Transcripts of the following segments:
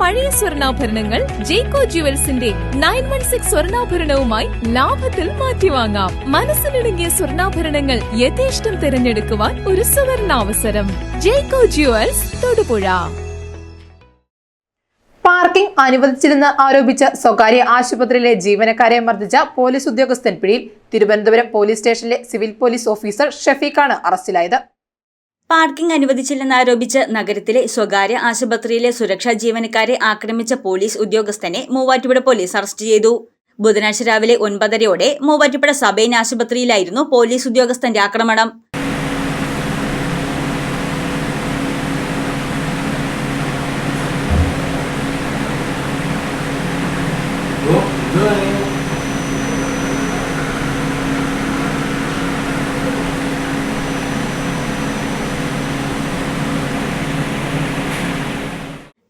പഴയ സ്വർണ്ണാഭരണങ്ങൾ ജേക്കോ ജുവൽസിന്റെ 916 സ്വർണ്ണാഭരണവുമായി ലാഭത്തിൽ മാറ്റിവാങ്ങാം. മനസ്സിലിണങ്ങിയ സ്വർണ്ണാഭരണങ്ങൾ യഥേഷ്ടം തിരഞ്ഞെടുക്കുവാൻ ഒരു സുവർണാവസരം. ജേക്കോ ജുവൽസ്, തൊടുപുഴ. പാർക്കിംഗ് അനുവദിച്ചില്ലെന്ന് ആരോപിച്ച് സ്വകാര്യ ആശുപത്രിയിലെ ജീവനക്കാരെ മർദ്ദിച്ച പോലീസ് ഉദ്യോഗസ്ഥൻ പിടിയിൽ. തിരുവനന്തപുരം പോലീസ് സ്റ്റേഷനിലെ സിവിൽ പോലീസ് ഓഫീസർ ഷഫീഖാണ് അറസ്റ്റിലായത്. പാർക്കിംഗ് അനുവദിച്ചില്ലെന്നാരോപിച്ച് നഗരത്തിലെ സ്വകാര്യ ആശുപത്രിയിലെ സുരക്ഷാ ജീവനക്കാരെ ആക്രമിച്ച പോലീസ് ഉദ്യോഗസ്ഥനെ മൂവാറ്റുപുഴ പോലീസ് അറസ്റ്റ് ചെയ്തു. ബുധനാഴ്ച രാവിലെ 9:30 മൂവാറ്റുപുഴ സബൈൻ ആശുപത്രിയിലായിരുന്നു പോലീസ് ഉദ്യോഗസ്ഥന്റെ ആക്രമണം.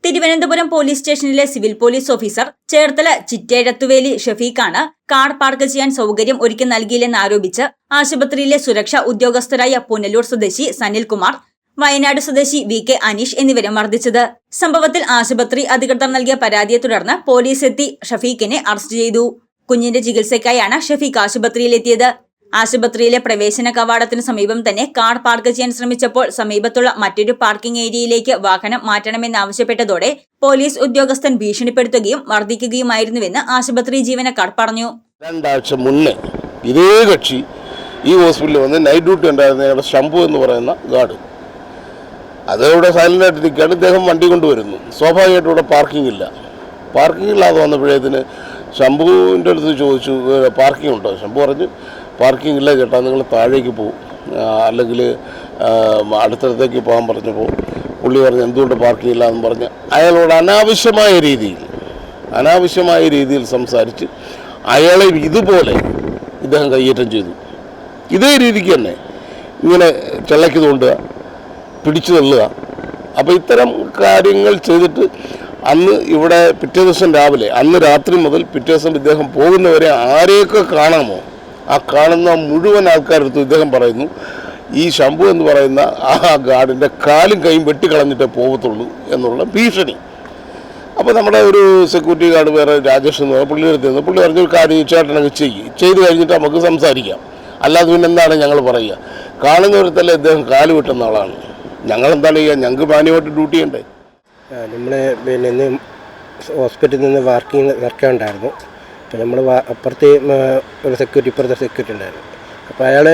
തിരുവനന്തപുരം പോലീസ് സ്റ്റേഷനിലെ civil police officer Cherthala Chittezhathuveli ഷഫീഖാണ് കാർ പാർക്ക് ചെയ്യാൻ സൗകര്യം ഒരുക്കി നൽകിയില്ലെന്ന് ആരോപിച്ച് ആശുപത്രിയിലെ സുരക്ഷാ ഉദ്യോഗസ്ഥരായ പുനലൂർ സ്വദേശി സനിൽകുമാർ, വയനാട് സ്വദേശി VK അനീഷ് എന്നിവരെ മർദ്ദിച്ചത്. സംഭവത്തിൽ ആശുപത്രി അധികൃതർ നൽകിയ പരാതിയെ തുടർന്ന് പോലീസ് എത്തി ഷഫീഖിനെ അറസ്റ്റ് ചെയ്തു. കുഞ്ഞിന്റെ ചികിത്സയ്ക്കായാണ് ഷഫീഖ് ആശുപത്രിയിലെത്തിയത്. ആശുപത്രിയിലെ പ്രവേശന കവാടത്തിന് സമീപം തന്നെ കാർ പാർക്ക് ചെയ്യാൻ ശ്രമിച്ചപ്പോൾ സമീപത്തുള്ള മറ്റൊരു പാർക്കിംഗ് ഏരിയയിലേക്ക് വാഹനം മാറ്റണമെന്നാവശ്യപ്പെട്ടതോടെ പോലീസ് ഉദ്യോഗസ്ഥൻ ഭീഷണിപ്പെടുത്തുകയും മർദ്ദിക്കുകയുമായിരുന്നുവെന്ന് ആശുപത്രി ജീവനക്കാർ പറഞ്ഞു. 2 ആഴ്ച മുന്നേ ഇതേ കക്ഷി ഈ ഹോസ്പിറ്റലിൽ വന്ന് നൈറ്റ് ഡ്യൂട്ടി ഉണ്ടായിരുന്ന ഞങ്ങളുടെ ശംഭു എന്ന് പറയുന്ന ഗാർഡ്, അതവിടെ സൈലൻ്റായിട്ട് നിൽക്കുകയാണ്. ഇദ്ദേഹം വണ്ടി കൊണ്ടുവരുന്നു. സ്വാഭാവികമായിട്ടും ഇവിടെ പാർക്കിംഗ് ഇല്ല. പാർക്കിംഗ് ഇല്ലാതെ വന്നപ്പോഴേത്തിന് ശംഭുവിൻ്റെ അടുത്ത് ചോദിച്ചു, പാർക്കിംഗ് ഉണ്ടോ? ശംഭു പറഞ്ഞു, പാർക്കിംഗ് ഇല്ല ചേട്ടാ, നിങ്ങൾ താഴേക്ക് പോകും, അല്ലെങ്കിൽ അടുത്തടുത്തേക്ക് പോകാൻ പറഞ്ഞപ്പോൾ പുള്ളി പറഞ്ഞു എന്തുകൊണ്ട് പാർക്കിംഗ് ഇല്ല എന്ന് പറഞ്ഞ് അയാളോട് അനാവശ്യമായ രീതിയിൽ സംസാരിച്ച് അയാളെ ഇതുപോലെ ഇദ്ദേഹം കയ്യേറ്റം ചെയ്തു. ഇതേ രീതിക്ക് തന്നെ ഇങ്ങനെ ചെള്ളയ്ക്ക് തോണ്ടുക, പിടിച്ചു തള്ളുക. അപ്പോൾ ഇത്തരം കാര്യങ്ങൾ ചെയ്തിട്ട് അന്ന് ഇവിടെ പിറ്റേ ദിവസം രാവിലെ, അന്ന് രാത്രി മുതൽ പിറ്റേ ദിവസം ഇദ്ദേഹം പോകുന്നവരെ ആരെയൊക്കെ കാണാമോ ആ കാണുന്ന മുഴുവൻ ആൾക്കാരെടുത്ത് ഇദ്ദേഹം പറയുന്നു ഈ ശംഭു എന്ന് പറയുന്ന ആ ഗാർഡിൻ്റെ കാലും കൈയും വെട്ടിക്കളഞ്ഞിട്ടേ പോകത്തുള്ളൂ എന്നുള്ള ഭീഷണി. അപ്പോൾ നമ്മുടെ ഒരു സെക്യൂരിറ്റി ഗാർഡ് വേറെ രാജേഷ് എന്ന് പറഞ്ഞാൽ പുള്ളി എടുത്തിരുന്നു. പുള്ളി പറഞ്ഞൊരു കാര്യം ചേട്ടനങ്ങ് ചെയ്ത് കഴിഞ്ഞിട്ട് നമുക്ക് സംസാരിക്കാം, അല്ലാതെ പിന്നെ എന്താണ് ഞങ്ങൾ പറയുക? കാണുന്നവരത്തല്ലേ ഇദ്ദേഹം കാല് വെട്ടുന്ന ആളാണ്. ഞങ്ങളെന്താണ് ചെയ്യുക? ഞങ്ങൾക്ക് മാന്യമായിട്ട് ഡ്യൂട്ടി ചെയ്യണ്ടേ? നമ്മൾ പിന്നെ ഇന്ന് ഹോസ്പിറ്റലിൽ നിന്ന് വർക്ക് ഉണ്ടായിരുന്നു. അപ്പോൾ നമ്മൾ അപ്പുറത്തെ ഒരു സെക്യൂരിറ്റി, ഇപ്പുറത്തെ സെക്യൂരിറ്റി ഉണ്ടായിരുന്നു. അപ്പോൾ അയാൾ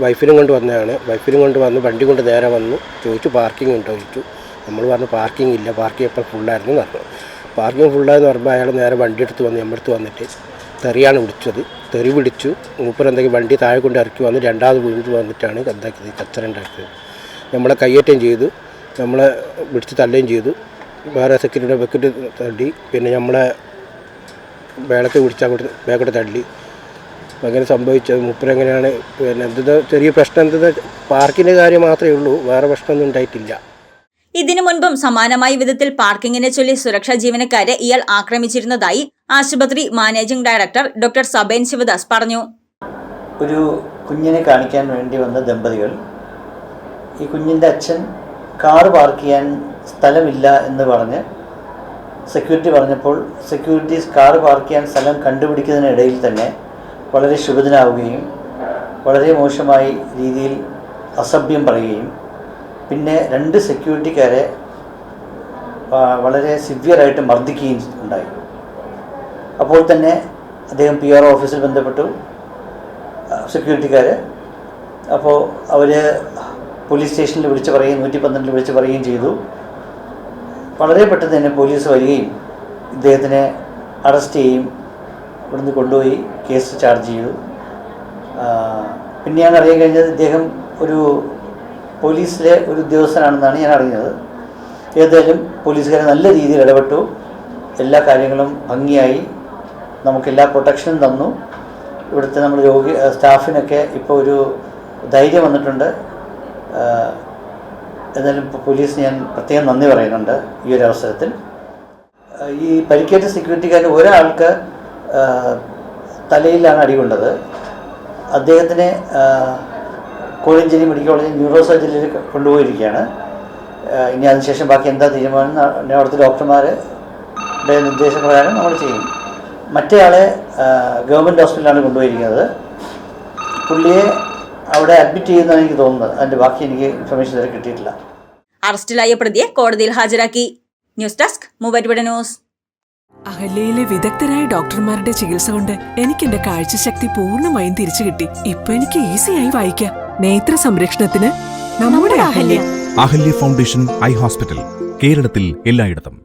വൈഫിനും കൊണ്ട് വന്നതാണ്. വൈഫിനും കൊണ്ട് വന്ന് വണ്ടി കൊണ്ട് നേരെ വന്നു ചോദിച്ചു പാർക്കിംഗ് ഉണ്ടോ ചോദിച്ചു. നമ്മൾ പറഞ്ഞു പാർക്കിംഗ് ഇല്ല, പാർക്കിംഗ് എപ്പോൾ ഫുള്ളായിരുന്നു പറഞ്ഞു. പാർക്കിംഗ് ഫുള്ളായെന്ന് പറയുമ്പോൾ അയാൾ നേരെ വണ്ടി എടുത്ത് വന്ന് നമ്മുടെ വന്നിട്ട് തെറിയാണ് വിളിച്ചത്. തെറി വിളിച്ചു. മൂപ്പരെന്തെങ്കിലും വണ്ടി താഴെ കൊണ്ട് ഇറക്കി വന്ന് രണ്ടാമത് വീണ്ടും വന്നിട്ടാണ് എന്താക്കിയത്, കച്ചറ ഉണ്ടാക്കിയത്. നമ്മളെ കയ്യേറ്റം ചെയ്തു, നമ്മളെ പിടിച്ച് തള്ളുകയും ചെയ്തു. വേറെ സെക്യൂരിറ്റിയുടെ ബക്കറ്റ് തള്ളി, പിന്നെ നമ്മളെ വേളക്ക് പിടിച്ചാൽ വേഗോട്ട് തള്ളി. അങ്ങനെ സംഭവിച്ചത്. മൂപ്പരെങ്ങനെയാണ് പിന്നെ എന്താ ചെറിയ പ്രശ്നം, എന്താ പാർക്കിൻ്റെ കാര്യം മാത്രമേ ഉള്ളൂ, വേറെ പ്രശ്നമൊന്നും ഉണ്ടായിട്ടില്ല. ഇതിനു മുൻപും സമാനമായ വിധത്തിൽ പാർക്കിങ്ങിനെ ചൊല്ലി സുരക്ഷാ ജീവനക്കാരെ ഇയാൾ ആക്രമിച്ചിരുന്നതായി ആശുപത്രി managing director doctor Sabine Sivadas പറഞ്ഞു. ഒരു കുഞ്ഞിനെ കാണിക്കാൻ വേണ്ടി വന്ന ദമ്പതികൾ, ഈ കുഞ്ഞിൻ്റെ അച്ഛൻ കാർ പാർക്ക് ചെയ്യാൻ സ്ഥലമില്ല എന്ന് പറഞ്ഞ് സെക്യൂരിറ്റി പറഞ്ഞപ്പോൾ സെക്യൂരിറ്റി കാർ പാർക്ക് ചെയ്യാൻ സ്ഥലം കണ്ടുപിടിക്കുന്നതിനിടയിൽ തന്നെ വളരെ ക്ഷുഭിതനാവുകയും വളരെ മോശമായി രീതിയിൽ അസഭ്യം പറയുകയും പിന്നെ 2 സെക്യൂരിറ്റിക്കാരെ വളരെ സിവിയറായിട്ട് മർദ്ദിക്കുകയും ഉണ്ടായി. അപ്പോൾ തന്നെ അദ്ദേഹം PRO ഓഫീസിൽ ബന്ധപ്പെട്ടു സെക്യൂരിറ്റിക്കാർ. അപ്പോൾ അവർ പോലീസ് സ്റ്റേഷനിൽ വിളിച്ച് പറയുകയും 112 വിളിച്ച് പറയുകയും ചെയ്തു. വളരെ പെട്ടെന്ന് തന്നെ പോലീസ് വരികയും ഇദ്ദേഹത്തിനെ അറസ്റ്റ് ചെയ്യുകയും ഇവിടുന്ന് കൊണ്ടുപോയി കേസ് ചാർജ് ചെയ്തു. പിന്നെയാണ് അറിയാൻ കഴിഞ്ഞത് ഇദ്ദേഹം ഒരു പോലീസിലെ ഒരു ഉദ്യോഗസ്ഥനാണെന്നാണ് ഞാൻ അറിഞ്ഞത്. ഏതായാലും പോലീസുകാരെ നല്ല രീതിയിൽ ഇടപെട്ടു. എല്ലാ കാര്യങ്ങളും ഭംഗിയായി നമുക്കെല്ലാ പ്രൊട്ടക്ഷനും തന്നു. ഇവിടുത്തെ നമ്മൾ സ്റ്റാഫിനൊക്കെ ഇപ്പോൾ ഒരു ധൈര്യം വന്നിട്ടുണ്ട്. എന്നാലും പോലീസിന് ഞാൻ പ്രത്യേകം നന്ദി പറയുന്നുണ്ട് ഈ ഒരു അവസരത്തിൽ. ഈ പരിക്കേറ്റ സെക്യൂരിറ്റിക്കാരൻ ഒരാൾക്ക് തലയിലാണ് അടികൊണ്ടത്. അദ്ദേഹത്തിനെ കോഴഞ്ചേരി മെഡിക്കൽ കോളേജിൽ ന്യൂറോ സർജറിയിൽ കൊണ്ടുപോയിരിക്കുകയാണ്. ഇനി അതിനുശേഷം ബാക്കി എന്താ തീരുമാനം അവിടുത്തെ ഡോക്ടർമാരുടെ നിർദ്ദേശപ്രകാരം നമ്മൾ ചെയ്യും. മറ്റേയാളെ ഗവൺമെൻറ് ഹോസ്പിറ്റലിലാണ് കൊണ്ടുപോയിരിക്കുന്നത്. പുള്ളിയെ അവിടെ അഡ്മിറ്റ് ചെയ്യുന്നതാണ് എനിക്ക് തോന്നുന്നത്. അതിൻ്റെ ബാക്കി എനിക്ക് ഇൻഫർമേഷൻ ഇതുവരെ കിട്ടിയിട്ടില്ല. അറസ്റ്റിലായ പ്രതിയെ കോടതിയിൽ ഹാജരാക്കി. News desk Muvattupuzha news. അഹല്യയിലെ വിദഗ്ധരായ ഡോക്ടർമാരുടെ ചികിത്സ കൊണ്ട് എനിക്ക് എന്റെ കാഴ്ചശക്തി പൂർണ്ണമായും തിരിച്ചു കിട്ടി. ഇപ്പൊ എനിക്ക് ഈസിയായി വായിക്കാം. നേത്ര സംരക്ഷണത്തിന് നമ്മുടെ Ahalya. Ahalya foundation eye hospital, കേരളത്തിൽ എല്ലായിടത്തും.